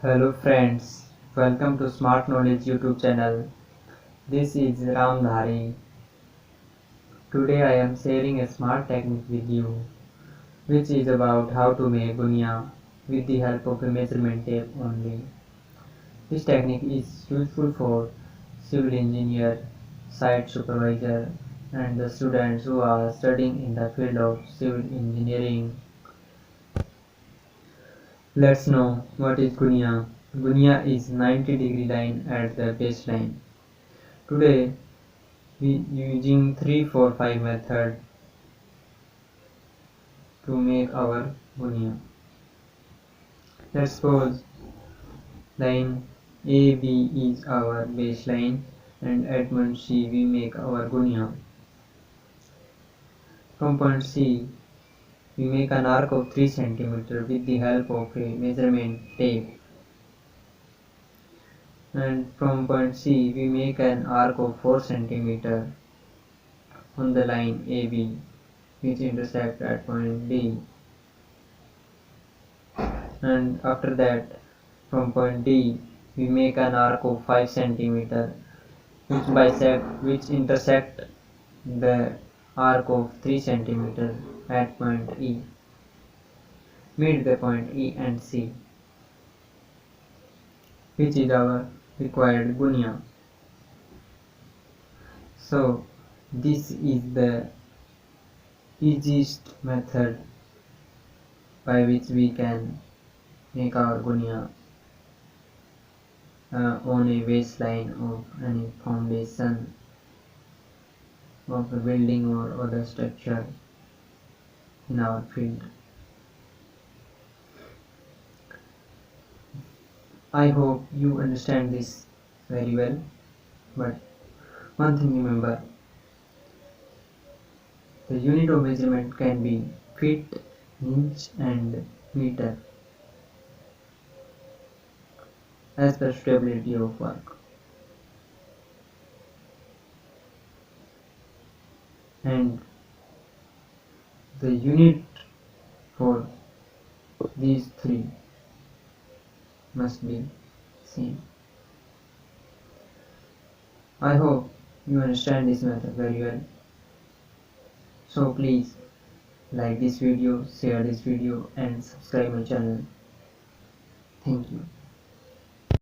Hello friends, welcome to Smart Knowledge YouTube channel. This is Ramdhari. Today I am sharing a smart technique with you, which is about how to make gunia with the help of a measurement tape only. This technique is useful for civil engineer, site supervisor, and the students who are studying in the field of civil engineering. Let's know what is gunia. Gunia is 90-degree line at the baseline. Today we using 3-4-5 method to make our gunia. Let's suppose line AB is our baseline and at point C we make our gunia. From point C we make an arc of 3 cm with the help of a measurement tape. And from point C we make an arc of 4 cm on the line AB which intersect at point D. And after that from point D we make an arc of 5 cm which intersect the arc of 3 cm at point E. Meet the point E and C, which is our required gunia. So this is the easiest method by which we can make our gunia on a baseline of any foundation of a building or other structure in our field. I hope you understand this very well, but one thing remember, the unit of measurement can be feet, inch and meter as per suitability of work. And the unit for these three must be same. I hope you understand this method very well. So please like this video, share this video and subscribe my channel. Thank you.